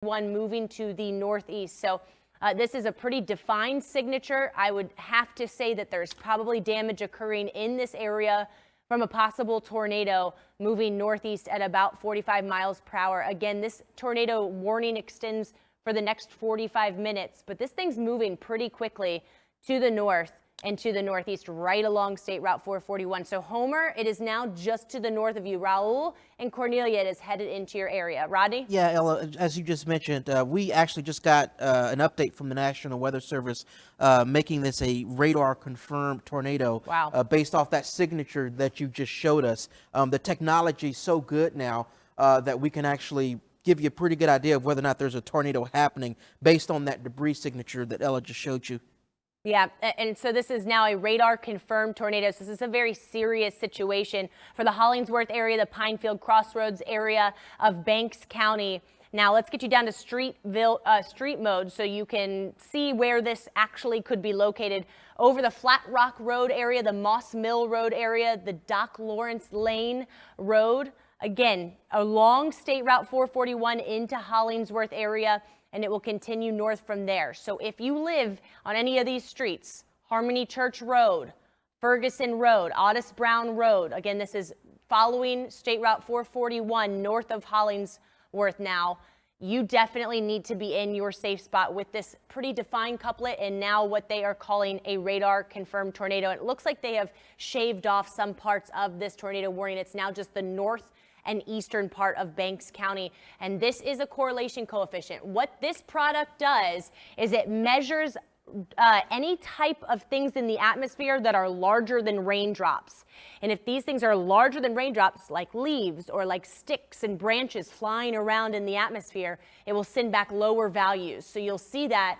one moving to the northeast. So this is a pretty defined signature. I would have to say that there's probably damage occurring in this area from a possible tornado moving northeast at about 45 miles per hour. Again, this tornado warning extends for the next 45 minutes, but this thing's moving pretty quickly to the north and to the northeast right along State Route 441. So Homer, it is now just to the north of you. Raul and Cornelia, it is headed into your area. Rodney? Yeah, Ella, as you just mentioned, we actually just got an update from the National Weather Service making this a radar-confirmed tornado. Wow. Based off that signature that you just showed us. The technology is so good now that we can actually give you a pretty good idea of whether or not there's a tornado happening based on that debris signature that Ella just showed you. Yeah, and so this is now a radar-confirmed tornado. So this is a very serious situation for the Hollingsworth area, the Pinefield Crossroads area of Banks County. Now let's get you down to street mode so you can see where this actually could be located. Over the Flat Rock Road area, the Moss Mill Road area, the Doc Lawrence Lane Road. Again, along State Route 441 into Hollingsworth area, and it will continue north from there. So if you live on any of these streets, Harmony Church Road, Ferguson Road, Otis Brown Road, again, this is following State Route 441 north of Hollingsworth now, you definitely need to be in your safe spot with this pretty defined couplet and now what they are calling a radar confirmed tornado. It looks like they have shaved off some parts of this tornado warning. It's now just the north and eastern part of Banks County. And this is a correlation coefficient. What this product does is it measures any type of things in the atmosphere that are larger than raindrops. And if these things are larger than raindrops, like leaves or like sticks and branches flying around in the atmosphere, it will send back lower values. So you'll see that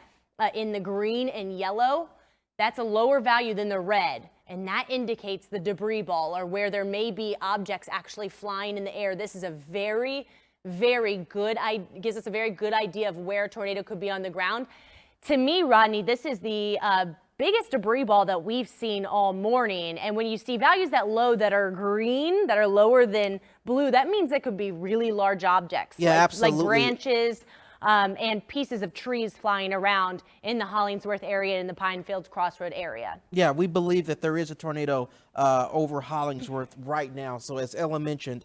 in the green and yellow. That's a lower value than the red, and that indicates the debris ball or where there may be objects actually flying in the air. This is a very, very good, gives us a very good idea of where a tornado could be on the ground. To me, Rodney, this is the biggest debris ball that we've seen all morning. And when you see values that low that are green, that are lower than blue, that means it could be really large objects. Yeah, absolutely. Like branches, and pieces of trees flying around in the Hollingsworth area and the Pinefields Crossroad area. Yeah, we believe that there is a tornado over Hollingsworth right now. So as Ella mentioned,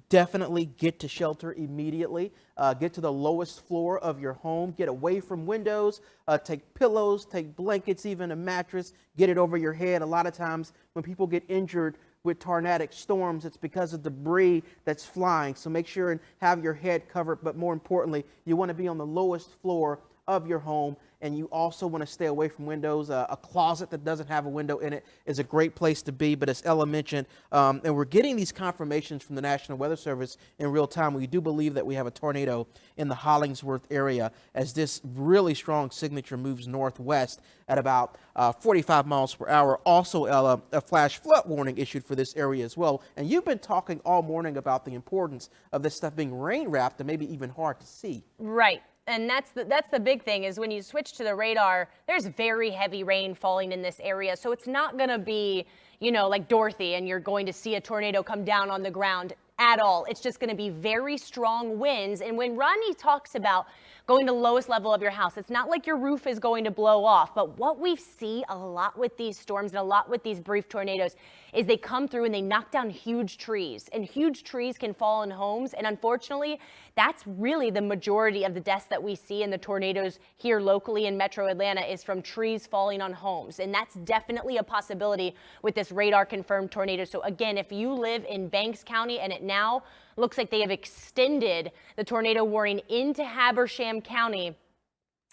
definitely get to shelter immediately. Get to the lowest floor of your home. Get away from windows. Take pillows, take blankets, even a mattress. Get it over your head. A lot of times when people get injured with tornadic storms, it's because of debris that's flying. So make sure and have your head covered. But more importantly, you want to be on the lowest floor of your home, and you also want to stay away from windows. A closet that doesn't have a window in it is a great place to be. But as Ella mentioned, and we're getting these confirmations from the National Weather Service in real time, we do believe that we have a tornado in the Hollingsworth area as this really strong signature moves northwest at about 45 miles per hour. Also, Ella, a flash flood warning issued for this area as well. And you've been talking all morning about the importance of this stuff being rain wrapped and maybe even hard to see. Right. And that's the big thing is when you switch to the radar, there's very heavy rain falling in this area. So it's not going to be, you know, like Dorothy and you're going to see a tornado come down on the ground at all. It's just going to be very strong winds. And when Rodney talks about going to the lowest level of your house, it's not like your roof is going to blow off. But what we see a lot with these storms and a lot with these brief tornadoes is they come through and they knock down huge trees. And huge trees can fall in homes. And unfortunately, that's really the majority of the deaths that we see in the tornadoes here locally in Metro Atlanta is from trees falling on homes. And that's definitely a possibility with this radar confirmed tornado. So again, if you live in Banks County and it now looks like they have extended the tornado warning into Habersham County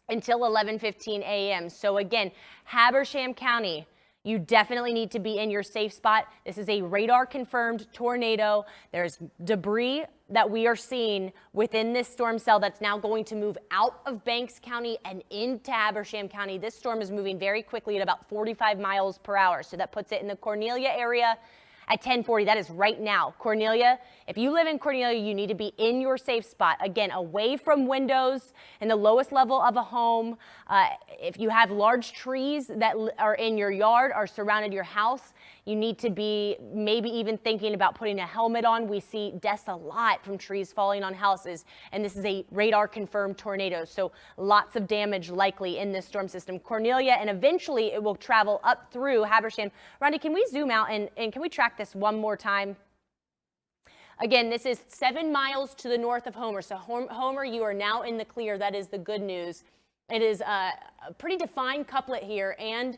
until 11:15 a.m. So again, Habersham County, you definitely need to be in your safe spot. This is a radar confirmed tornado. There's debris that we are seeing within this storm cell that's now going to move out of Banks County and into Habersham County. This storm is moving very quickly at about 45 miles per hour. So that puts it in the Cornelia area at 10:40. That is right now. Cornelia, if you live in Cornelia, you need to be in your safe spot. Again, away from windows in the lowest level of a home. If you have large trees that are in your yard or surrounded your house, you need to be maybe even thinking about putting a helmet on. We see deaths a lot from trees falling on houses, and this is a radar confirmed tornado. So lots of damage likely in this storm system. Cornelia, and eventually it will travel up through Habersham. Ronnie, can we zoom out and can we track this one more time? Again, this is 7 miles to the north of Homer. So Homer, you are now in the clear. That is the good news. It is a pretty defined couplet here and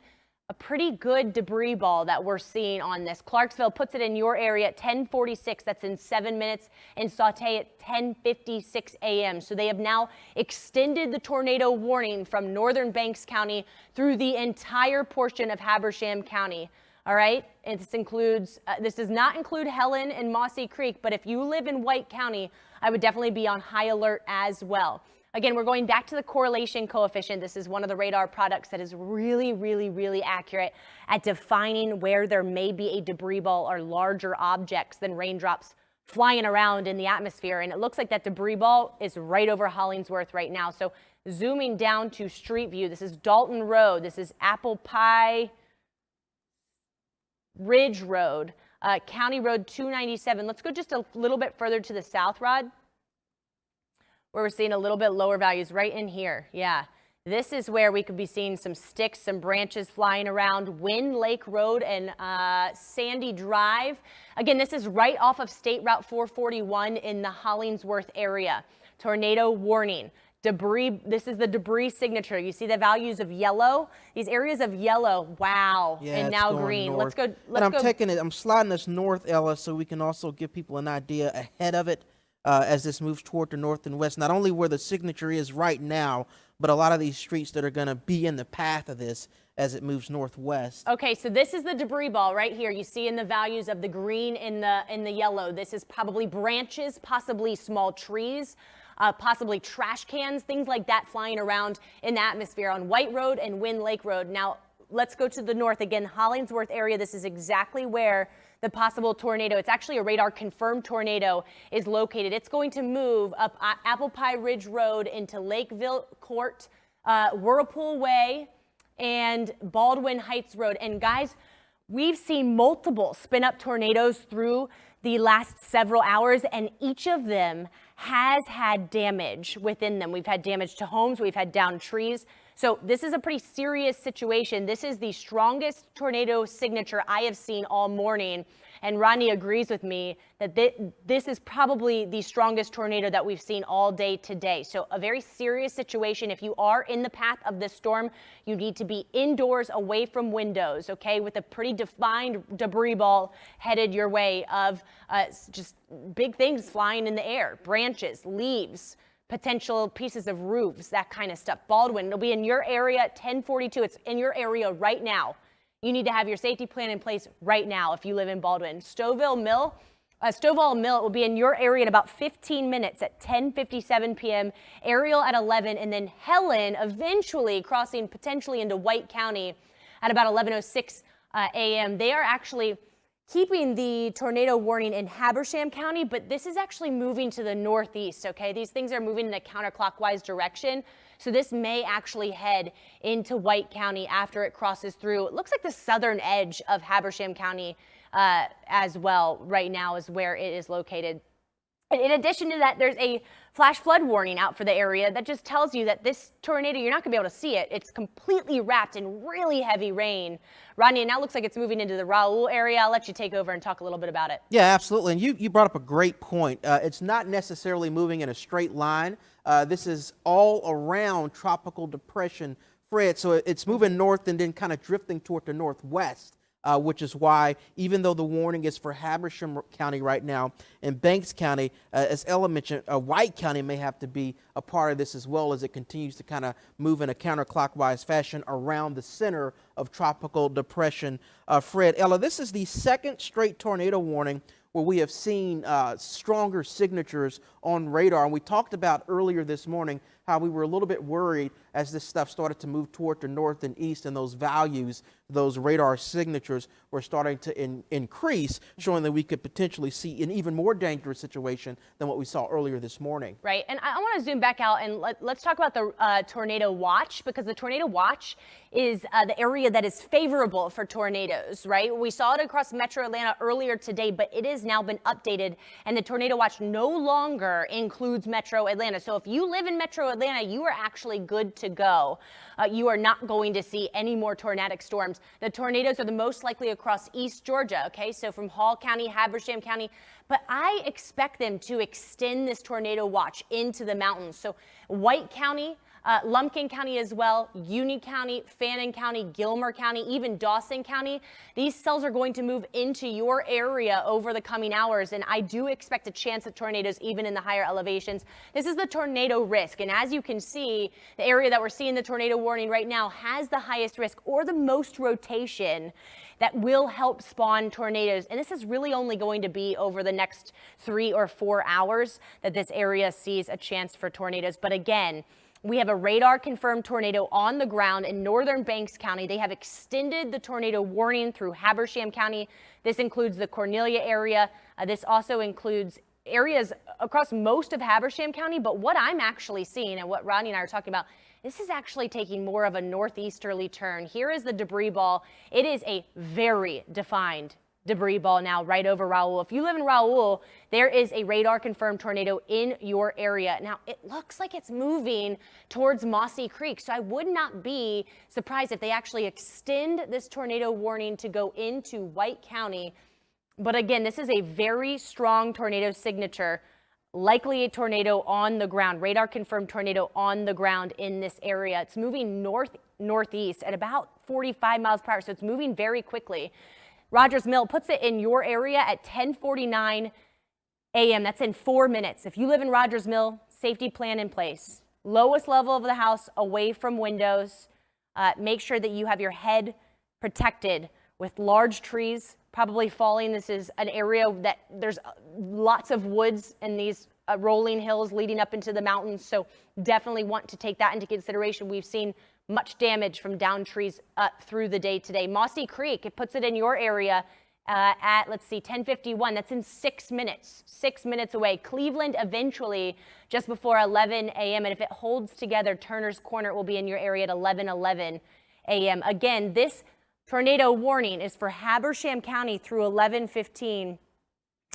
a pretty good debris ball that we're seeing on this. Clarksville puts it in your area at 10:46. That's in 7 minutes. And Sauté at 10:56 a.m. So they have now extended the tornado warning from northern Banks County through the entire portion of Habersham County. All right. And this does not include Helen and Mossy Creek, but if you live in White County, I would definitely be on high alert as well. Again, we're going back to the correlation coefficient. This is one of the radar products that is really, really, really accurate at defining where there may be a debris ball or larger objects than raindrops flying around in the atmosphere. And it looks like that debris ball is right over Hollingsworth right now. So zooming down to street view, this is Dalton Road. This is Apple Pie Ridge Road, County Road 297. Let's go just a little bit further to the south, Rod, where we're seeing a little bit lower values right in here. Yeah, this is where we could be seeing some sticks, some branches flying around. Wind Lake Road and Sandy Drive. Again, this is right off of State Route 441 in the Hollingsworth area. Tornado warning. Debris, this is the debris signature. You see the values of yellow? These areas of yellow, wow, Yeah, and it's now going green. north. Let's And go. I'm sliding this north, Ella, so we can also give people an idea ahead of it as this moves toward the north and west. Not only where the signature is right now, but a lot of these streets that are going to be in the path of this as it moves northwest. Okay, so this is the debris ball right here. You see in the values of the green and the yellow. This is probably branches, possibly small trees. Possibly trash cans, things like that flying around in the atmosphere on White Road and Wind Lake Road. Now, let's go to the north again, Hollingsworth area. This is exactly where the possible tornado, it's actually a radar confirmed tornado, is located. It's going to move up Apple Pie Ridge Road into Lakeville Court, Whirlpool Way, and Baldwin Heights Road. And guys, we've seen multiple spin up tornadoes through the last several hours, and each of them has had damage within them. We've had damage to homes, we've had downed trees. So this is a pretty serious situation. This is the strongest tornado signature I have seen all morning. And Rodney agrees with me that this is probably the strongest tornado that we've seen all day today. So a very serious situation. If you are in the path of this storm, you need to be indoors away from windows, okay, with a pretty defined debris ball headed your way of just big things flying in the air, branches, leaves, potential pieces of roofs, that kind of stuff. Baldwin, it'll be in your area at 10:42. It's in your area right now. You need to have your safety plan in place right now if you live in Baldwin. Stovall Mill, it will be in your area in about 15 minutes at 10:57 p.m. Ariel at 11, and then Helen eventually crossing potentially into White County at about 11:06 a.m. They are actually keeping the tornado warning in Habersham County, but this is actually moving to the northeast, okay? These things are moving in a counterclockwise direction, so this may actually head into White County after it crosses through. It looks like the southern edge of Habersham County as well right now is where it is located. And in addition to that, there's a flash flood warning out for the area that just tells you that this tornado, you're not going to be able to see it. It's completely wrapped in really heavy rain. Rodney, it now looks like it's moving into the Raoul area. I'll let you take over and talk a little bit about it. Yeah, absolutely. And you brought up a great point. It's not necessarily moving in a straight line. This is all around Tropical Depression Fred. So it's moving north and then kind of drifting toward the northwest. Which is why, even though the warning is for Habersham County right now and Banks County, as Ella mentioned, White County may have to be a part of this as well as it continues to kind of move in a counterclockwise fashion around the center of Tropical Depression Fred. Ella, this is the second straight tornado warning where we have seen stronger signatures on radar. And we talked about earlier this morning how we were a little bit worried as this stuff started to move toward the north and east, and those values, those radar signatures were starting to increase, showing that we could potentially see an even more dangerous situation than what we saw earlier this morning. Right, and I want to zoom back out and let's talk about the tornado watch, because the tornado watch is the area that is favorable for tornadoes, right? We saw it across Metro Atlanta earlier today, but it has now been updated, and the tornado watch no longer includes Metro Atlanta. So if you live in Metro Atlanta, you are actually good to go. You are not going to see any more tornadic storms. The tornadoes are the most likely across East Georgia, okay? So from Hall County, Habersham County, but I expect them to extend this tornado watch into the mountains. So White County, Lumpkin County as well, Union County, Fannin County, Gilmer County, even Dawson County. These cells are going to move into your area over the coming hours, and I do expect a chance of tornadoes even in the higher elevations. This is the tornado risk, and as you can see, the area that we're seeing the tornado warning right now has the highest risk or the most rotation that will help spawn tornadoes. And this is really only going to be over the next 3 or 4 hours that this area sees a chance for tornadoes. But again, we have a radar confirmed tornado on the ground in northern Banks County. They have extended the tornado warning through Habersham County. This includes the Cornelia area. This also includes areas across most of Habersham County. But what I'm actually seeing, and what Rodney and I are talking about, this is actually taking more of a northeasterly turn. Here is the debris ball. It is a very defined debris ball now right over Raoul. If you live in Raoul, there is a radar confirmed tornado in your area. Now, it looks like it's moving towards Mossy Creek, so I would not be surprised if they actually extend this tornado warning to go into White County. But again, this is a very strong tornado signature. Likely a tornado on the ground, radar confirmed tornado on the ground in this area. It's moving northeast at about 45 miles per hour, so it's moving very quickly. Rogers Mill puts it in your area at 10:49 a.m. That's in 4 minutes. If you live in Rogers Mill, safety plan in place. Lowest level of the house, away from windows. Make sure that you have your head protected with large trees probably falling. This is an area that there's lots of woods and these rolling hills leading up into the mountains. So definitely want to take that into consideration. We've seen much damage from downed trees through the day today. Mossy Creek, it puts it in your area at, let's see, 10:51. That's in 6 minutes, 6 minutes away. Cleveland eventually just before 11 a.m. And if it holds together, Turner's Corner will be in your area at 11:11 a.m. Again, this tornado warning is for Habersham County through 11:15.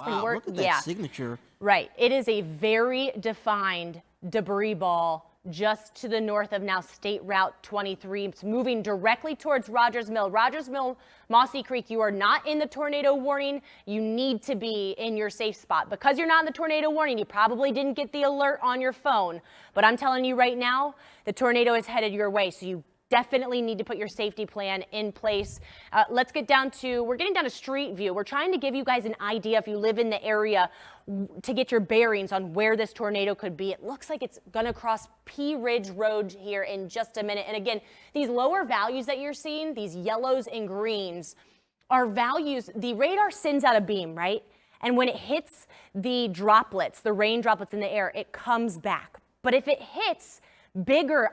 Wow, look at that signature. Right. It is a very defined debris ball just to the north of now State Route 23. It's moving directly towards Rogers Mill. Rogers Mill, Mossy Creek, you are not in the tornado warning. You need to be in your safe spot. Because you're not in the tornado warning, you probably didn't get the alert on your phone. But I'm telling you right now, the tornado is headed your way. So you definitely need to put your safety plan in place. Let's get down to, we're getting down to street view. We're trying to give you guys an idea if you live in the area to get your bearings on where this tornado could be. It looks like it's gonna cross Pea Ridge Road here in just a minute. And again, these lower values that you're seeing, these yellows and greens, are values, the radar sends out a beam, right? And when it hits the droplets, the rain droplets in the air, it comes back. But if it hits bigger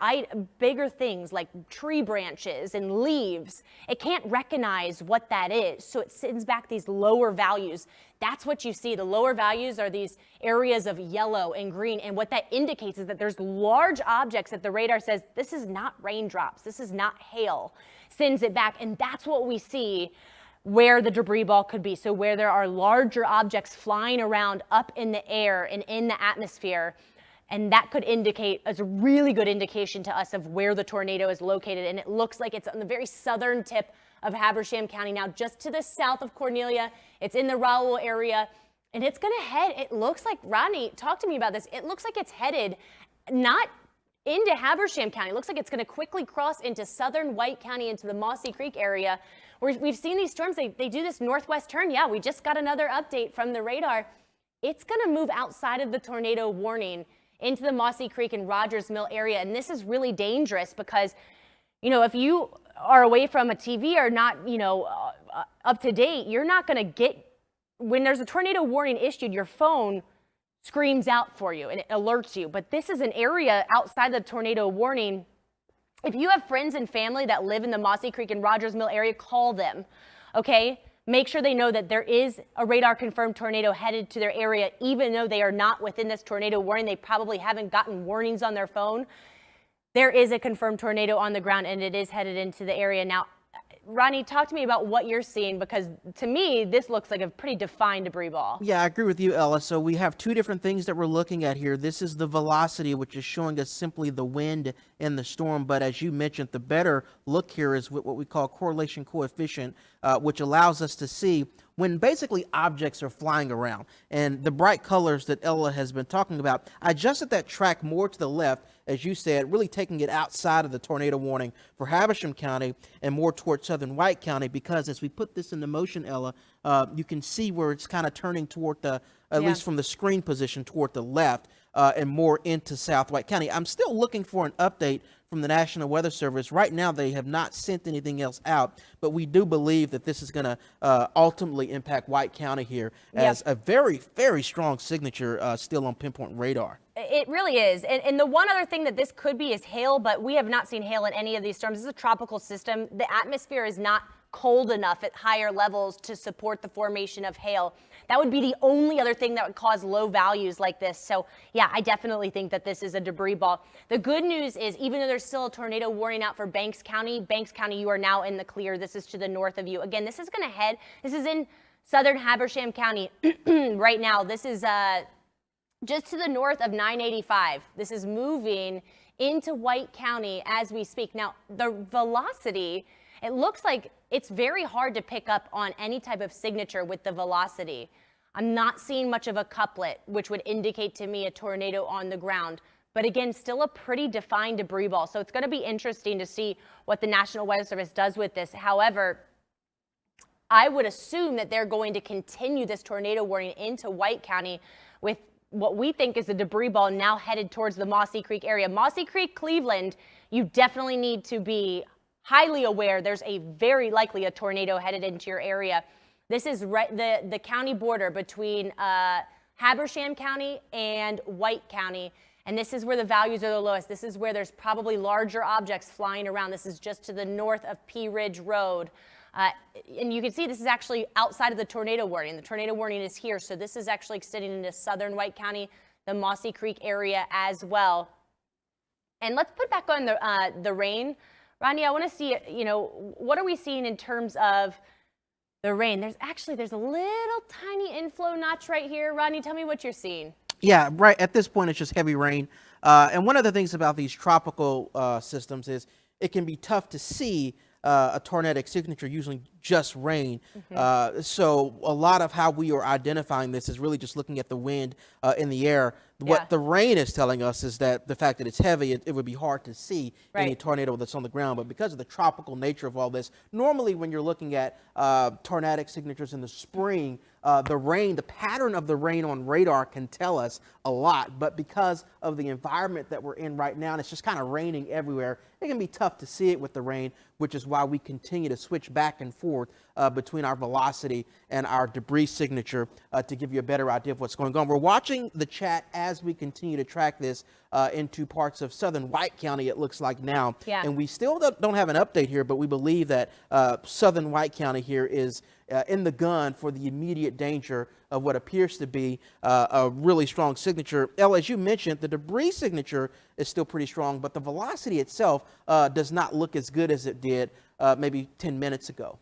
things like tree branches and leaves, it can't recognize what that is. So it sends back these lower values. That's what you see. The lower values are these areas of yellow and green. And what that indicates is that there's large objects that the radar says, this is not raindrops, this is not hail, sends it back. And that's what we see where the debris ball could be. So where there are larger objects flying around up in the air and in the atmosphere. And that could indicate, as a really good indication to us of where the tornado is located. And it looks like it's on the very southern tip of Habersham County now, just to the south of Cornelia. It's in the Raoul area, and it's gonna head, it looks like, Rodney, talk to me about this. It looks like it's headed not into Habersham County. It looks like it's gonna quickly cross into southern White County, into the Mossy Creek area. We've seen these storms, they do this northwest turn. Yeah, we just got another update from the radar. It's gonna move outside of the tornado warning into the Mossy Creek and Rogers Mill area. And this is really dangerous because, you know, if you are away from a TV or not, you know, up to date, you're not going to get when there's a tornado warning issued, your phone screams out for you and it alerts you. But this is an area outside the tornado warning. If you have friends and family that live in the Mossy Creek and Rogers Mill area, call them, okay? Make sure they know that there is a radar confirmed tornado headed to their area, even though they are not within this tornado warning. They probably haven't gotten warnings on their phone. There is a confirmed tornado on the ground and it is headed into the area. Now, Ronnie, talk to me about what you're seeing, because to me, this looks like a pretty defined debris ball. Yeah, I agree with you, Ella. So we have two different things that we're looking at here. This is the velocity, which is showing us simply the wind in the storm. But as you mentioned, the better look here is what we call correlation coefficient, which allows us to see when basically objects are flying around. And the bright colors that Ella has been talking about, I adjusted that track more to the left, as you said, really taking it outside of the tornado warning for Habersham County and more towards southern White County, because as we put this into motion, Ella, you can see where it's kind of turning toward the, at least from the screen position, toward the left and more into South White County. I'm still looking for an update from the National Weather Service. Right now, they have not sent anything else out, but we do believe that this is going to ultimately impact White County here as a very, very strong signature still on pinpoint radar. It really is. And the one other thing that this could be is hail, but we have not seen hail in any of these storms. This is a tropical system. The atmosphere is not cold enough at higher levels to support the formation of hail. That would be the only other thing that would cause low values like this. So yeah, I definitely think that this is a debris ball. The good news is, even though there's still a tornado warning out for Banks County, you are now in the clear. This is to the north of you. Again, this is going to head, this is in southern Habersham County right now. This is just to the north of 985. This is moving into White County as we speak. Now, the velocity, it looks like it's very hard to pick up on any type of signature with the velocity. I'm not seeing much of a couplet, which would indicate to me a tornado on the ground. But again, still a pretty defined debris ball. So it's going to be interesting to see what the National Weather Service does with this. However, I would assume that they're going to continue this tornado warning into White County with what we think is a debris ball now headed towards the Mossy Creek area. Mossy Creek, Cleveland, you definitely need to be highly aware. There's a very likely a tornado headed into your area. This is the county border between Habersham County and White County. And this is where the values are the lowest. This is where there's probably larger objects flying around. This is just to the north of Pea Ridge Road. And you can see this is actually outside of the tornado warning. The tornado warning is here. So this is actually extending into southern White County, the Mossy Creek area as well. And let's put back on the rain. Ronnie, I want to see, what are we seeing in terms of the rain? There's a little tiny inflow notch right here. Ronnie, tell me what you're seeing. Yeah, right. At this point, it's just heavy rain. And one of the things about these tropical systems is it can be tough to see a tornadic signature using just rain. So a lot of how we are identifying this is really just looking at the wind in the air. What the rain is telling us is that the fact that it's heavy, it would be hard to see any tornado that's on the ground. But because of the tropical nature of all this, normally when you're looking at tornadic signatures in the spring, the pattern of the rain on radar can tell us a lot. But because of the environment that we're in right now, and it's just kind of raining everywhere, it can be tough to see it with the rain, which is why we continue to switch back and forth between our velocity and our debris signature to give you a better idea of what's going on. We're watching the chat as we continue to track this into parts of southern White County, it looks like now. And we still don't have an update here, but we believe that southern White County here is in the gun for the immediate danger of what appears to be a really strong signature. Ella, as you mentioned, the debris signature is still pretty strong, but the velocity itself does not look as good as it did maybe 10 minutes ago.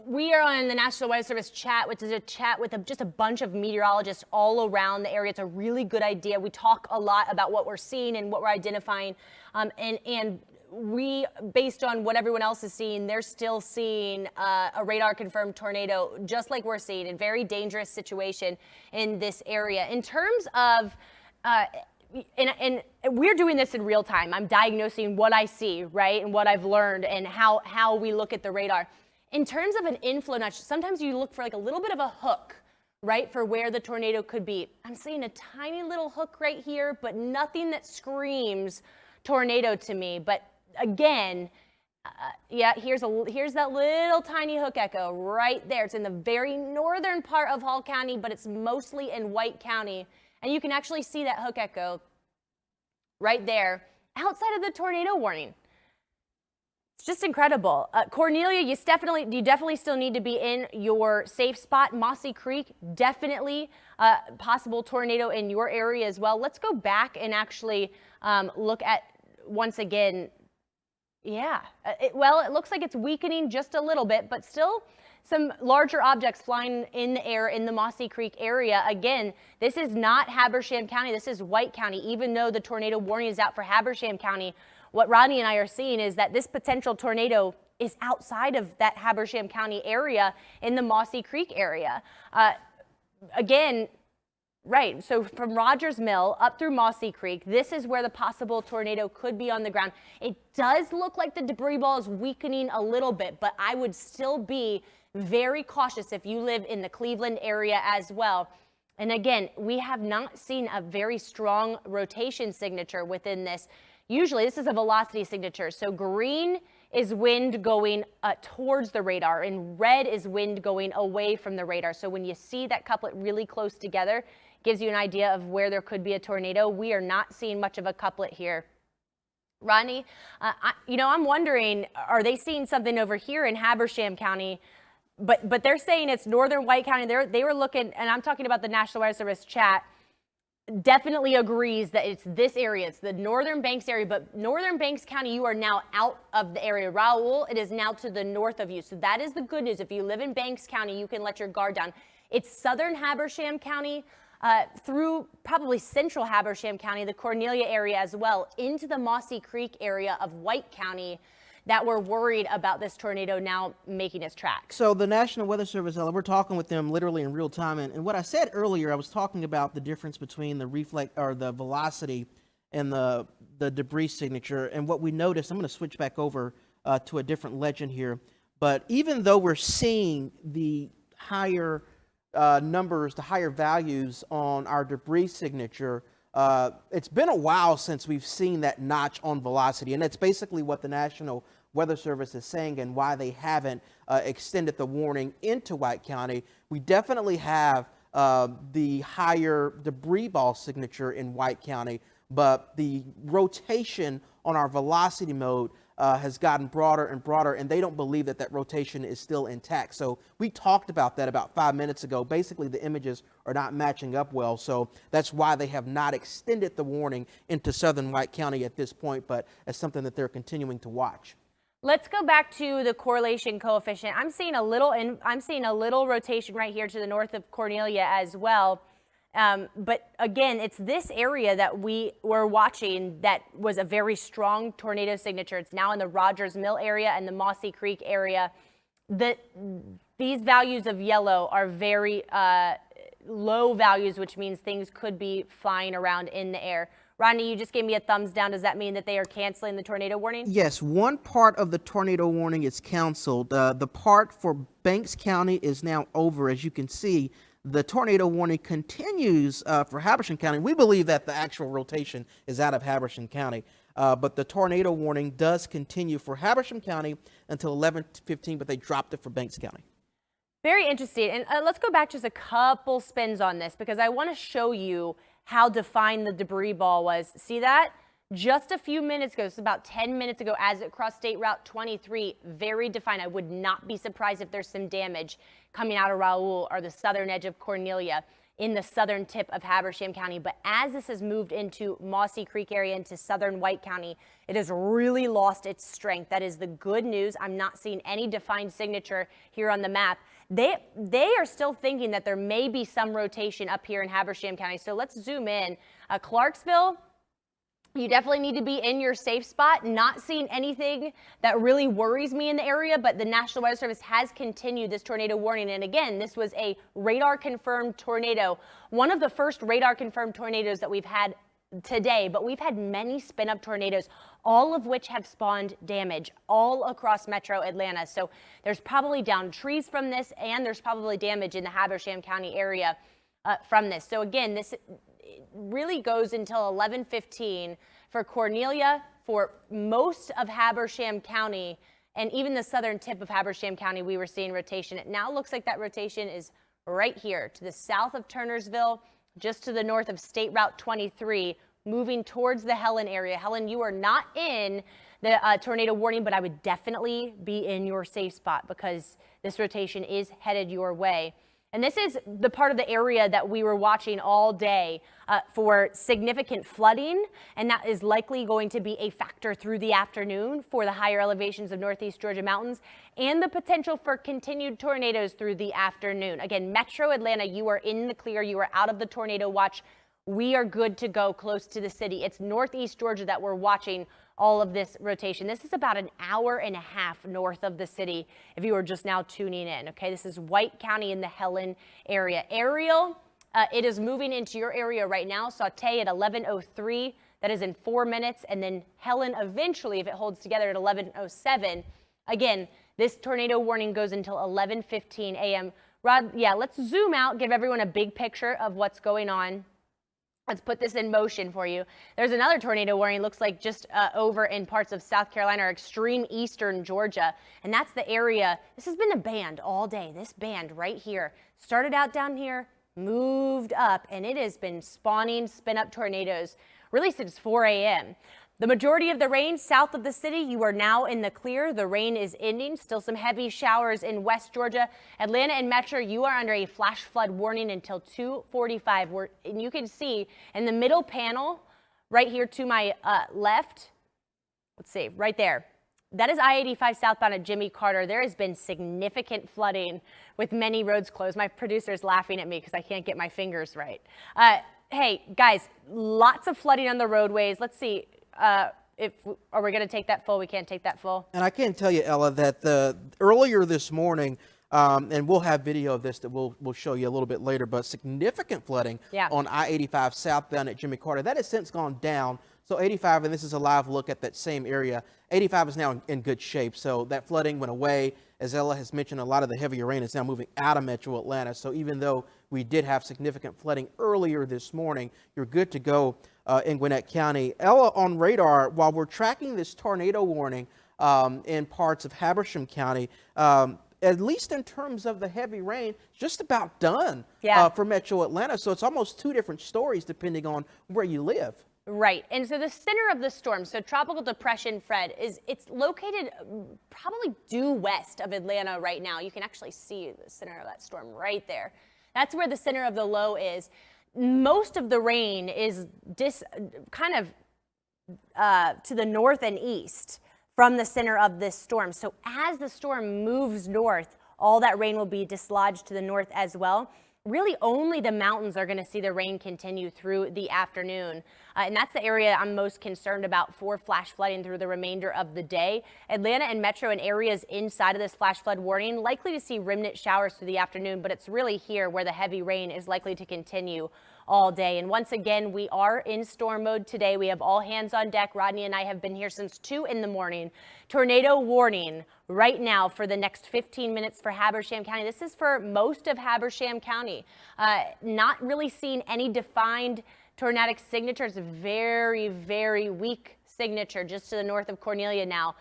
We are on the National Weather Service chat, which is a chat with just a bunch of meteorologists all around the area. It's a really good idea. We talk a lot about what we're seeing and what we're identifying. And we, based on what everyone else is seeing, they're still seeing a radar confirmed tornado, just like we're seeing, a very dangerous situation in this area. In terms of, and we're doing this in real time. I'm diagnosing what I see, right, and what I've learned and how we look at the radar. In terms of an inflow notch, sometimes you look for like a little bit of a hook, right, for where the tornado could be. I'm seeing a tiny little hook right here, but nothing that screams tornado to me. But again, Yeah, here's that little tiny hook echo right there. It's in the very northern part of Hall County, but it's mostly in White County. And you can actually see that hook echo right there outside of the tornado warning. It's just incredible. Cornelia, you definitely still need to be in your safe spot. Mossy Creek, definitely possible tornado in your area as well. Let's go back and actually look at once again. Yeah, it looks like it's weakening just a little bit, but still some larger objects flying in the air in the Mossy Creek area. Again, this is not Habersham County. This is White County. Even though the tornado warning is out for Habersham County, what Rodney and I are seeing is that this potential tornado is outside of that Habersham County area in the Mossy Creek area. Again, right, so from Rogers Mill up through Mossy Creek, this is where the possible tornado could be on the ground. It does look like the debris ball is weakening a little bit, but I would still be very cautious if you live in the Cleveland area as well. And again, we have not seen a very strong rotation signature within this. Usually this is a velocity signature. So green is wind going towards the radar and red is wind going away from the radar. So when you see that couplet really close together, gives you an idea of where there could be a tornado. We are not seeing much of a couplet here. Rodney, I'm wondering, are they seeing something over here in Habersham County? But they're saying it's northern White County. They were looking, and I'm talking about the National Weather Service chat, definitely agrees that it's this area. It's the northern Banks area, but northern Banks County, you are now out of the area. Raoul, it is now to the north of you. So that is the good news. If you live in Banks County, you can let your guard down. It's southern Habersham County, through probably central Habersham County, the Cornelia area as well, into the Mossy Creek area of White County, that we're worried about this tornado now making its track. So the National Weather Service, Ella, we're talking with them literally in real time. And what I said earlier, I was talking about the difference between the the velocity and the debris signature. And what we noticed, I'm going to switch back over to a different legend here. But even though we're seeing the higher numbers, the higher values on our debris signature, it's been a while since we've seen that notch on velocity, and that's basically what the National Weather Service is saying and why they haven't extended the warning into White County. We definitely have the higher debris ball signature in White County, but the rotation on our velocity mode has gotten broader and broader, and they don't believe that rotation is still intact. So we talked about that about 5 minutes ago. Basically, the images are not matching up well, so that's why they have not extended the warning into southern White County at this point, but it's something that they're continuing to watch. Let's go back to the correlation coefficient. I'm seeing a little rotation right here to the north of Cornelia as well. But again, it's this area that we were watching that was a very strong tornado signature. It's now in the Rogers Mill area and the Mossy Creek area. These values of yellow are very low values, which means things could be flying around in the air. Rodney, you just gave me a thumbs down. Does that mean that they are canceling the tornado warning? Yes, one part of the tornado warning is canceled. The part for Banks County is now over. As you can see, the tornado warning continues for Habersham County. We believe that the actual rotation is out of Habersham County, but the tornado warning does continue for Habersham County until 11:15, but they dropped it for Banks County. Very interesting. And let's go back just a couple spins on this because I want to show you how defined the debris ball was. See that? Just a few minutes ago, it's about 10 minutes ago, as it crossed State Route 23, very defined. I would not be surprised if there's some damage coming out of Raoul or the southern edge of Cornelia in the southern tip of Habersham County. But as this has moved into Mossy Creek area, into southern White County, it has really lost its strength. That is the good news. I'm not seeing any defined signature here on the map. They are still thinking that there may be some rotation up here in Habersham County. So let's zoom in. Clarksville, you definitely need to be in your safe spot. Not seeing anything that really worries me in the area, but the National Weather Service has continued this tornado warning. And again, this was a radar-confirmed tornado, one of the first radar-confirmed tornadoes that we've had today, but we've had many spin-up tornadoes, all of which have spawned damage all across metro Atlanta. So there's probably downed trees from this, and there's probably damage in the Habersham County area from this. So again, this really goes until 11:15 for Cornelia, for most of Habersham County, and even the southern tip of Habersham County, we were seeing rotation. It now looks like that rotation is right here to the south of Turnersville, just to the north of State Route 23, moving towards the Helen area. Helen, you are not in the tornado warning, but I would definitely be in your safe spot because this rotation is headed your way. And this is the part of the area that we were watching all day for significant flooding, and that is likely going to be a factor through the afternoon for the higher elevations of Northeast Georgia mountains and the potential for continued tornadoes through the afternoon. Again, Metro Atlanta, you are in the clear. You are out of the tornado watch. We are good to go close to the city. It's Northeast Georgia that we're watching all of this rotation. This is about an hour and a half north of the city if you are just now tuning in. Okay, this is White County in the Helen area. Ariel, it is moving into your area right now. Saute at 11:03. That is in 4 minutes. And then Helen eventually, if it holds together, at 11:07. Again, this tornado warning goes until 11:15 a.m. Rod, yeah, let's zoom out, give everyone a big picture of what's going on. Let's put this in motion for you. There's another tornado warning, looks like just over in parts of South Carolina or extreme eastern Georgia. And that's the area. This has been a band all day. This band right here started out down here, moved up, and it has been spawning spin-up tornadoes really since 4 a.m. The majority of the rain south of the city, you are now in the clear. The rain is ending. Still some heavy showers in West Georgia. Atlanta and Metro, you are under a flash flood warning until 2:45. And you can see in the middle panel right here to my left, let's see, right there. That is I-85 southbound at Jimmy Carter. There has been significant flooding with many roads closed. My producer is laughing at me because I can't get my fingers right. Hey, guys, lots of flooding on the roadways. Let's see. Are we going to take that full? We can't take that full. And I can tell you, Ella, that earlier this morning, and we'll have video of this that we'll show you a little bit later, but significant flooding on I-85 southbound at Jimmy Carter. That has since gone down. So 85, and this is a live look at that same area, 85 is now in good shape. So that flooding went away. As Ella has mentioned, a lot of the heavier rain is now moving out of Metro Atlanta. So even though we did have significant flooding earlier this morning, you're good to go in Gwinnett County. Ella, on radar, while we're tracking this tornado warning in parts of Habersham County, at least in terms of the heavy rain, just about done for Metro Atlanta. So it's almost two different stories depending on where you live. Right. And so the center of the storm, so Tropical Depression Fred, it's located probably due west of Atlanta right now. You can actually see the center of that storm right there. That's where the center of the low is. Most of the rain is kind of to the north and east from the center of this storm. So as the storm moves north, all that rain will be dislodged to the north as well. Really only the mountains are going to see the rain continue through the afternoon. And that's the area I'm most concerned about for flash flooding through the remainder of the day. Atlanta and Metro and areas inside of this flash flood warning likely to see remnant showers through the afternoon, but it's really here where the heavy rain is likely to continue all day. And once again, we are in storm mode today. We have all hands on deck. Rodney and I have been here since 2 in the morning. Tornado warning right now for the next 15 minutes for Habersham County. This is for most of Habersham County. Not really seeing any defined tornadic signatures. Very, very weak signature just to the north of Cornelia now.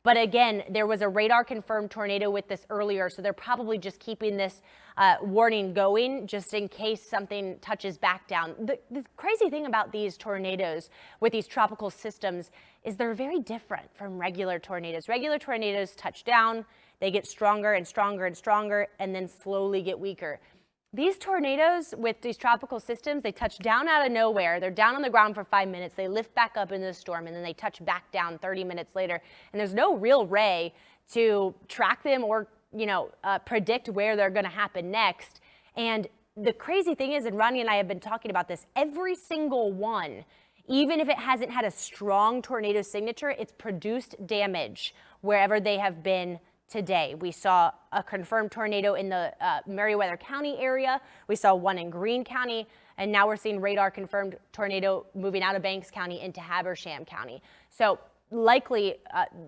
But again, there was a radar confirmed tornado with this earlier, so they're probably just keeping this warning going just in case something touches back down. The crazy thing about these tornadoes with these tropical systems is they're very different from regular tornadoes. Regular tornadoes touch down, they get stronger and stronger and stronger, and then slowly get weaker. These tornadoes with these tropical systems, they touch down out of nowhere. They're down on the ground for 5 minutes. They lift back up in the storm, and then they touch back down 30 minutes later. And there's no real way to track them or, predict where they're going to happen next. And the crazy thing is, and Ronnie and I have been talking about this, every single one, even if it hasn't had a strong tornado signature, it's produced damage wherever they have been today. We saw a confirmed tornado in the Meriwether County area. We saw one in Greene County, and now we're seeing radar confirmed tornado moving out of Banks County into Habersham County. So likely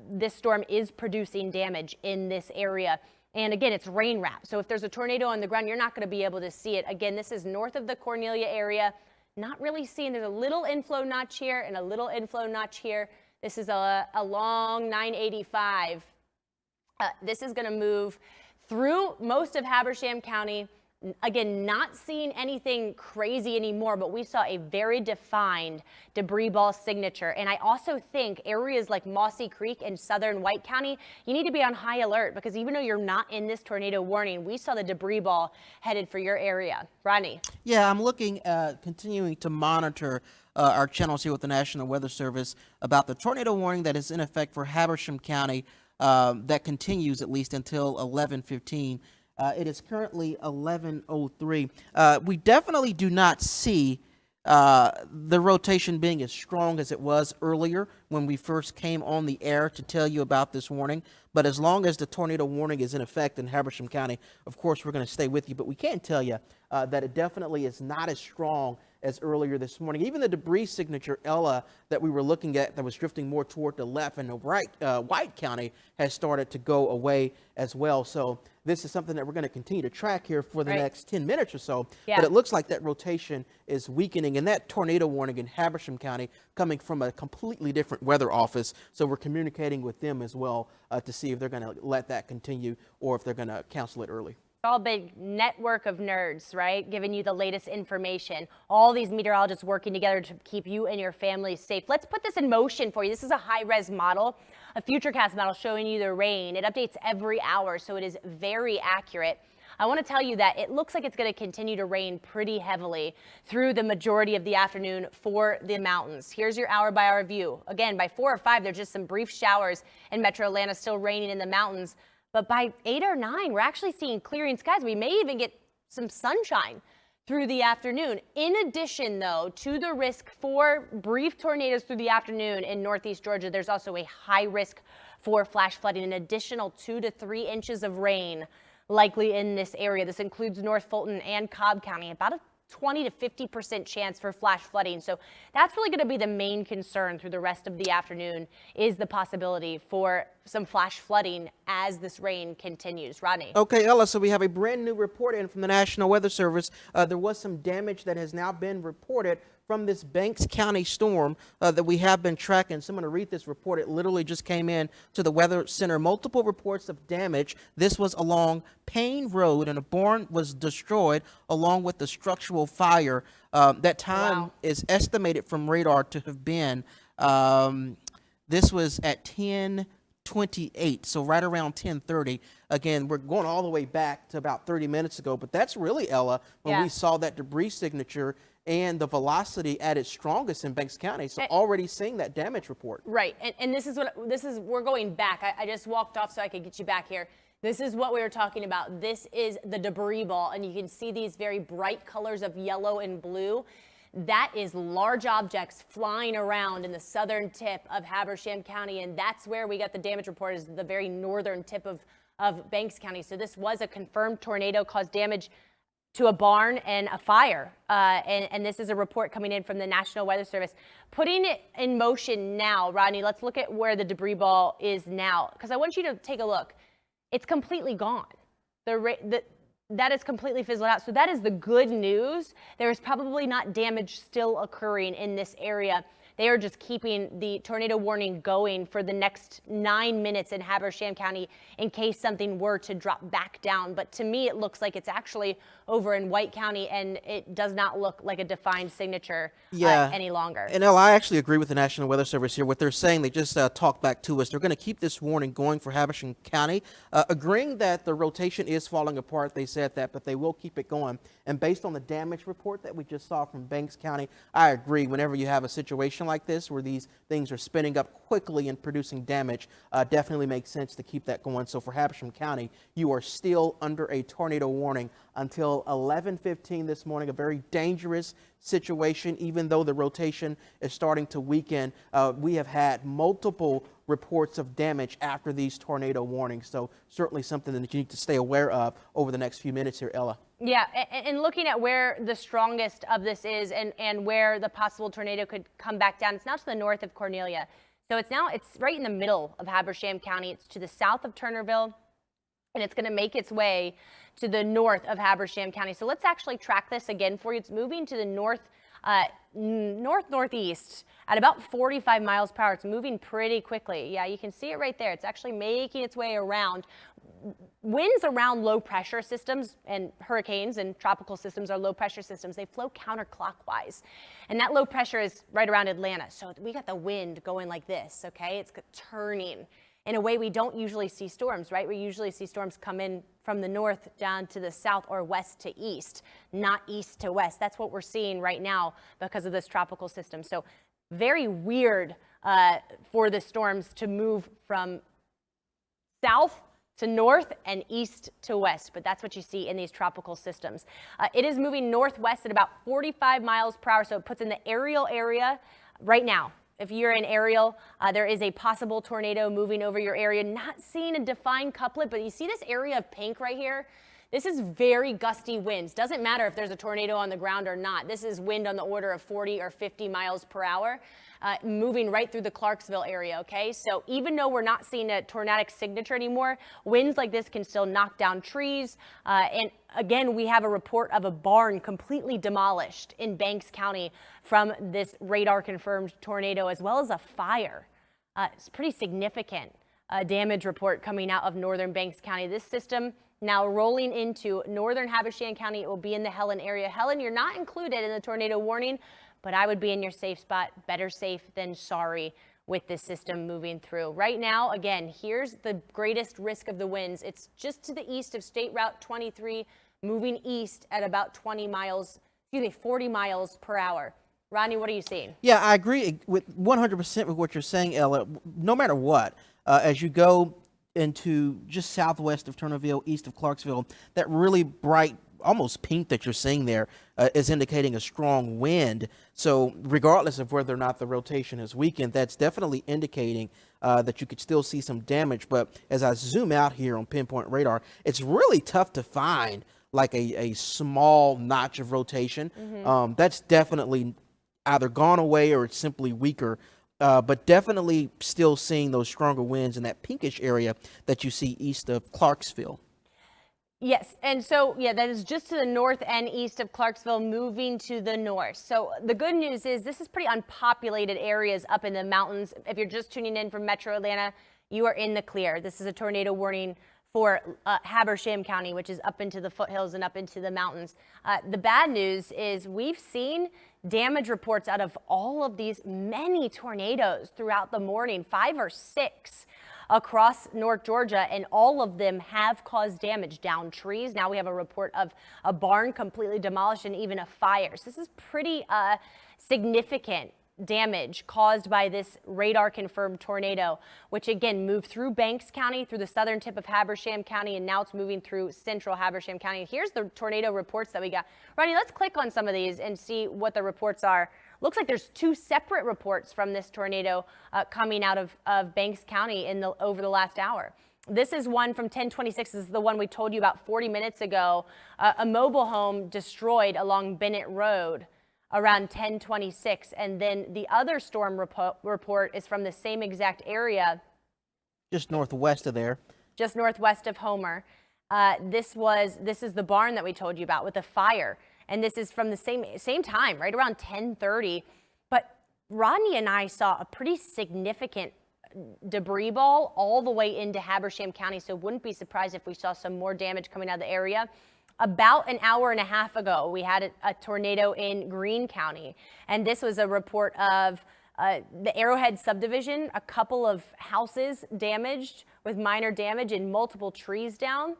this storm is producing damage in this area. And again, it's rain wrapped. So if there's a tornado on the ground, you're not going to be able to see it. Again, this is north of the Cornelia area, not really seeing. There's a little inflow notch here and a little inflow notch here. This is a long 985. This is going to move through most of Habersham County. Again, not seeing anything crazy anymore, but we saw a very defined debris ball signature. And I also think areas like Mossy Creek and southern White County, you need to be on high alert, because even though you're not in this tornado warning, we saw the debris ball headed for your area. Rodney. Yeah, I'm looking, continuing to monitor our channels here with the National Weather Service about the tornado warning that is in effect for Habersham County that continues at least until 11:15. It is currently 11:03. We definitely do not see the rotation being as strong as it was earlier when we first came on the air to tell you about this warning. But as long as the tornado warning is in effect in Habersham County, of course, we're going to stay with you. But we can tell you that it definitely is not as strong as earlier this morning. Even the debris signature, Ella, that we were looking at that was drifting more toward the left and the right, White County, has started to go away as well. So this is something that we're going to continue to track here for the next 10 minutes or so. Yeah. But it looks like that rotation is weakening, and that tornado warning in Habersham County coming from a completely different weather office. So we're communicating with them as well to see if they're going to let that continue or if they're going to cancel it early. All big network of nerds, right? Giving you the latest information. All these meteorologists working together to keep you and your family safe. Let's put this in motion for you. This is a high-res model, a Futurecast model showing you the rain. It updates every hour, so it is very accurate. I want to tell you that it looks like it's going to continue to rain pretty heavily through the majority of the afternoon for the mountains. Here's your hour-by-hour view. Again, by 4 or 5, there's just some brief showers in Metro Atlanta, still raining in the mountains. But by 8 or 9, we're actually seeing clearing skies. We may even get some sunshine through the afternoon. In addition, though, to the risk for brief tornadoes through the afternoon in northeast Georgia, there's also a high risk for flash flooding, an additional 2 to 3 inches of rain likely in this area. This includes North Fulton and Cobb County, about a 20 to 50% chance for flash flooding. So that's really going to be the main concern through the rest of the afternoon, is the possibility for some flash flooding as this rain continues. Rodney. Okay, Ella, so we have a brand new report in from the National Weather Service. There was some damage that has now been reported from this Banks County storm that we have been tracking. So I'm going to read this report. It literally just came in to the Weather Center. Multiple reports of damage. This was along Payne Road, and a barn was destroyed along with the structural fire. That time is estimated from radar to have been, this was at 10:28, so right around 10:30. Again, we're going all the way back to about 30 minutes ago, but that's really, Ella, when we saw that debris signature and the velocity at its strongest in Banks County. So already seeing that damage report. Right. And we're going back. I just walked off so I could get you back here. This is what we were talking about. This is the debris ball, and you can see these very bright colors of yellow and blue. That is large objects flying around in the southern tip of Habersham County, and that's where we got the damage report, is the very northern tip of Banks County. So this was a confirmed tornado, caused damage to a barn and a fire. And this is a report coming in from the National Weather Service. Putting it in motion now, Rodney, let's look at where the debris ball is now, because I want you to take a look. It's completely gone. That is completely fizzled out. So that is the good news. There is probably not damage still occurring in this area. They are just keeping the tornado warning going for the next 9 minutes in Habersham County in case something were to drop back down. But to me, it looks like it's actually over in White County, and it does not look like a defined signature any longer. And I actually agree with the National Weather Service here. What they're saying, they just talked back to us. They're going to keep this warning going for Habersham County, agreeing that the rotation is falling apart. They said that, but they will keep it going. And based on the damage report that we just saw from Banks County, I agree. Whenever you have a situation like this where these things are spinning up quickly and producing damage, definitely makes sense to keep that going. So for Habersham County, you are still under a tornado warning until 11:15 this morning. A very dangerous situation, even though the rotation is starting to weaken. We have had multiple reports of damage after these tornado warnings. So certainly something that you need to stay aware of over the next few minutes here, Ella. Yeah, and looking at where the strongest of this is and where the possible tornado could come back down, it's now to the north of Cornelia. So it's right in the middle of Habersham County. It's to the south of Turnerville, and it's going to make its way to the north of Habersham County. So let's actually track this again for you. It's moving to the north northeast at about 45 miles per hour. It's moving pretty quickly. Yeah, you can see it right there. It's actually making its way around. Winds around low pressure systems, and hurricanes and tropical systems are low pressure systems. They flow counterclockwise, and that low pressure is right around Atlanta. So we got the wind going like this, okay? It's turning in a way we don't usually see storms, right? We usually see storms come in from the north down to the south or west to east, not east to west. That's what we're seeing right now because of this tropical system. So very weird for the storms to move from south to north and east to west, but that's what you see in these tropical systems. It is moving northwest at about 45 miles per hour, so it puts in the Ariel area right now. If you're in Ariel, there is a possible tornado moving over your area. Not seeing a defined couplet, but you see this area of pink right here? This is very gusty winds. Doesn't matter if there's a tornado on the ground or not. This is wind on the order of 40 or 50 miles per hour, moving right through the Clarksville area, okay? So even though we're not seeing a tornadic signature anymore, winds like this can still knock down trees. And again, we have a report of a barn completely demolished in Banks County from this radar-confirmed tornado, as well as a fire. It's pretty significant damage report coming out of northern Banks County. This system now rolling into northern Habersham County. It will be in the Helen area. Helen, you're not included in the tornado warning, but I would be in your safe spot. Better safe than sorry with this system moving through. Right now, again, here's the greatest risk of the winds. It's just to the east of State Route 23, moving east at about 40 miles per hour. Rodney, what are you seeing? Yeah, I agree with 100% with what you're saying, Ella. No matter what, as you go into just southwest of Turnerville, east of Clarksville, that really bright, almost pink that you're seeing there is indicating a strong wind. So regardless of whether or not the rotation is weakened, that's definitely indicating that you could still see some damage. But as I zoom out here on pinpoint radar, it's really tough to find like a small notch of rotation. That's definitely either gone away or it's simply weaker. But definitely still seeing those stronger winds in that pinkish area that you see east of Clarksville. Yes, and so, yeah, that is just to the north and east of Clarksville, moving to the north. So the good news is this is pretty unpopulated areas up in the mountains. If you're just tuning in from Metro Atlanta, you are in the clear. This is a tornado warning for Habersham County, which is up into the foothills and up into the mountains. The bad news is we've seen damage reports out of all of these many tornadoes throughout the morning, 5 or 6 across North Georgia, and all of them have caused damage, down trees. Now we have a report of a barn completely demolished and even a fire. So this is pretty significant damage caused by this radar confirmed tornado, which again moved through Banks County, through the southern tip of Habersham County, and now it's moving through central Habersham County. Here's the tornado reports that we got. Ronnie, let's click on some of these and see what the reports are. Looks like there's 2 separate reports from this tornado coming out of Banks County over the last hour. This is one from 1026. This is the one we told you about 40 minutes ago. A mobile home destroyed along Bennett Road around 1026. And then the other storm report is from the same exact area. Just northwest of there. Just northwest of Homer. This is the barn that we told you about with the fire. And this is from the same time, right around 10:30. But Rodney and I saw a pretty significant debris ball all the way into Habersham County. So wouldn't be surprised if we saw some more damage coming out of the area. About an hour and a half ago, we had a tornado in Greene County, and this was a report of the Arrowhead subdivision, a couple of houses damaged with minor damage and multiple trees down.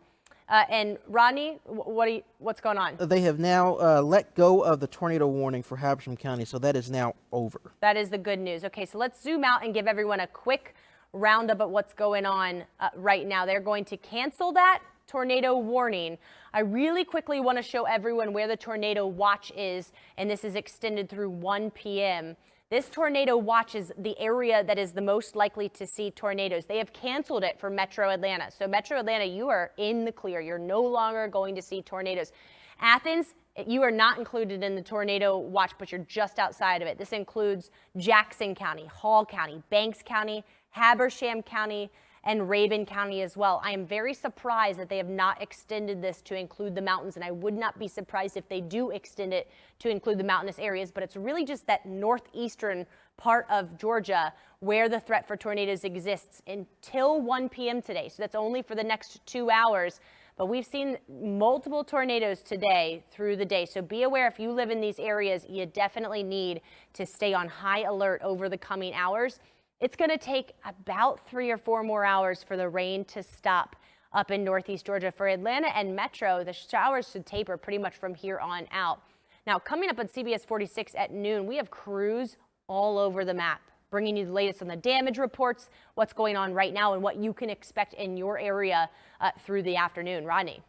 And Rodney, what's going on? They have now let go of the tornado warning for Habersham County, so that is now over. That is the good news. Okay, so let's zoom out and give everyone a quick roundup of what's going on right now. They're going to cancel that tornado warning. I really quickly want to show everyone where the tornado watch is, and this is extended through 1 p.m. This tornado watch is the area that is the most likely to see tornadoes. They have canceled it for Metro Atlanta. So Metro Atlanta, you are in the clear. You're no longer going to see tornadoes. Athens, you are not included in the tornado watch, but you're just outside of it. This includes Jackson County, Hall County, Banks County, Habersham County, and Rabun County as well. I am very surprised that they have not extended this to include the mountains, and I would not be surprised if they do extend it to include the mountainous areas, but it's really just that northeastern part of Georgia where the threat for tornadoes exists until 1 p.m. today. So that's only for the next 2 hours. But we've seen multiple tornadoes today through the day. So be aware, if you live in these areas, you definitely need to stay on high alert over the coming hours. It's going to take about 3 or 4 more hours for the rain to stop up in northeast Georgia. For Atlanta and Metro, the showers should taper pretty much from here on out. Now, coming up on CBS 46 at noon, we have crews all over the map, bringing you the latest on the damage reports, what's going on right now, and what you can expect in your area through the afternoon. Rodney.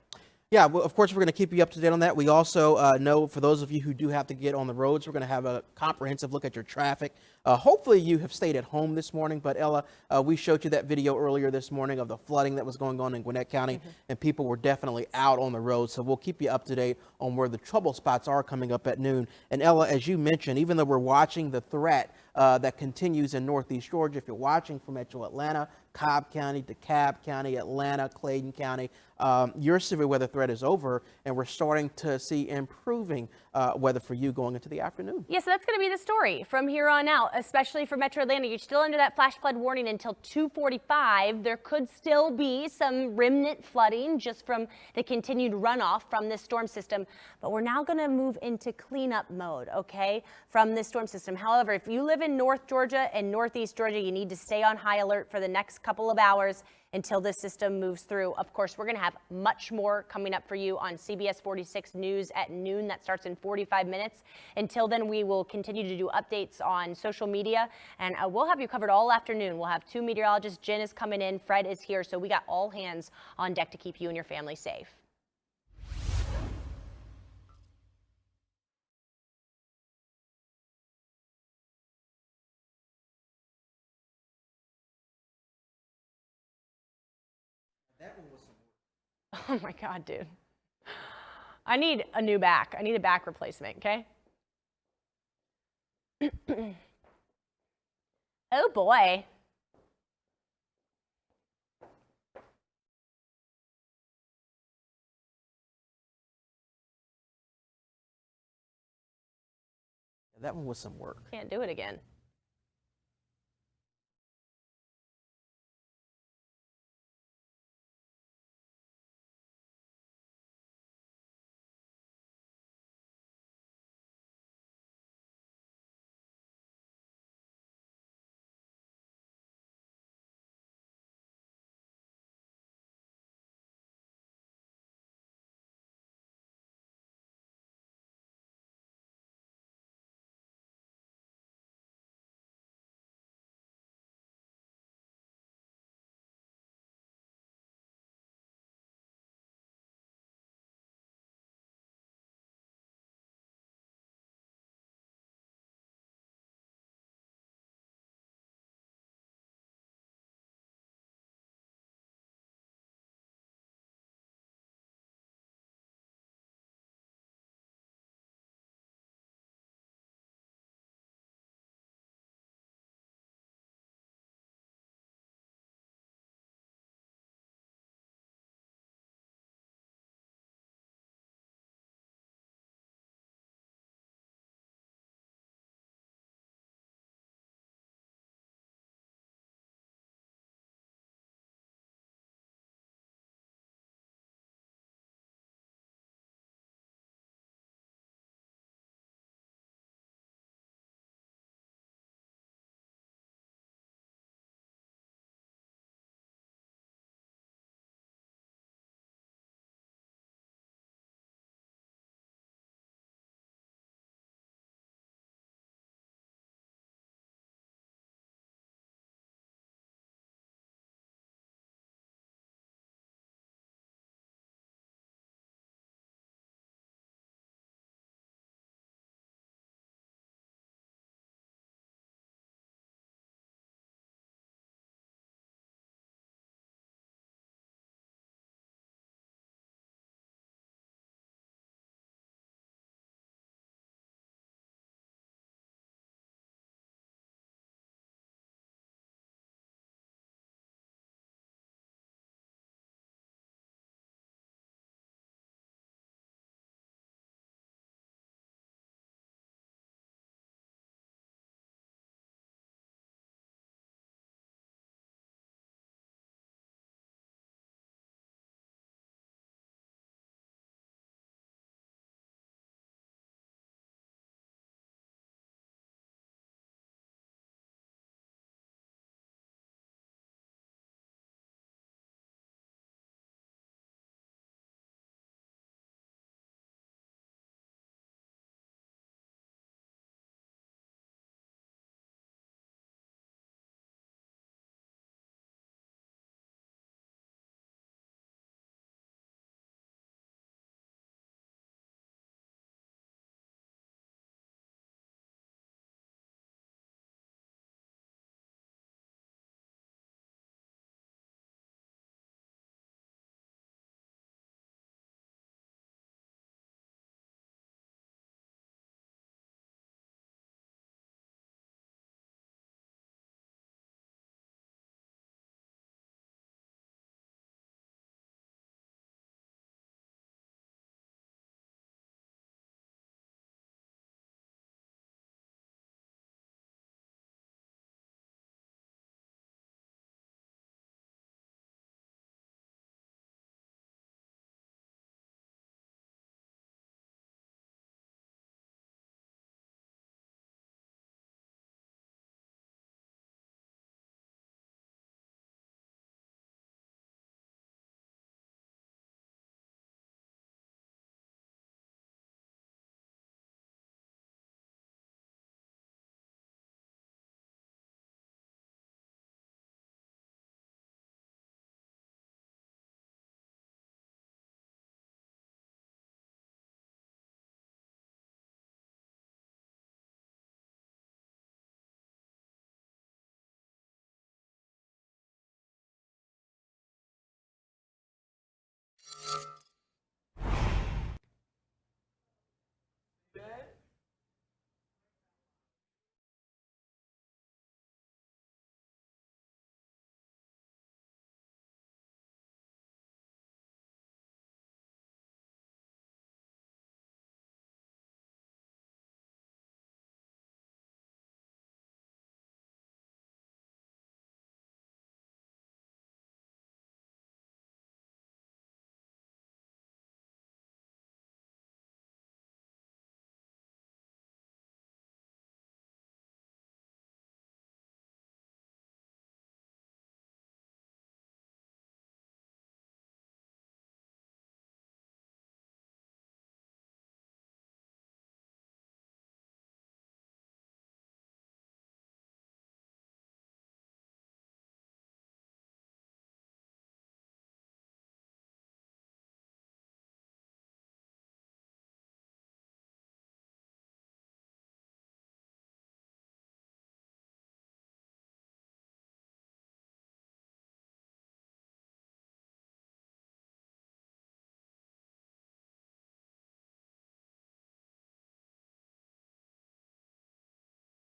Yeah, well, of course, we're going to keep you up to date on that. We also know for those of you who do have to get on the roads, we're going to have a comprehensive look at your traffic. Hopefully you have stayed at home this morning, but Ella, we showed you that video earlier this morning of the flooding that was going on in Gwinnett County, and people were definitely out on the road. So we'll keep you up to date on where the trouble spots are coming up at noon. And Ella, as you mentioned, even though we're watching the threat that continues in northeast Georgia, if you're watching from Metro Atlanta, Cobb County, DeKalb County, Atlanta, Clayton County, your severe weather threat is over, and we're starting to see improving weather for you going into the afternoon. Yeah, so that's going to be the story from here on out, especially for Metro Atlanta. You're still under that flash flood warning until 2:45. There could still be some remnant flooding just from the continued runoff from this storm system, but we're now going to move into cleanup mode, okay, from this storm system. However, if you live in North Georgia and Northeast Georgia, you need to stay on high alert for the next couple of hours until this system moves through. Of course, we're going to have much more coming up for you on CBS 46 News at noon. That starts in 45 minutes. Until then, we will continue to do updates on social media, and we'll have you covered all afternoon. We'll have 2 meteorologists. Jen is coming in. Fred is here. So we got all hands on deck to keep you and your family safe. That one was some work. Oh my God, dude. I need a new back. I need a back replacement, okay? Oh boy. That one was some work. Can't do it again.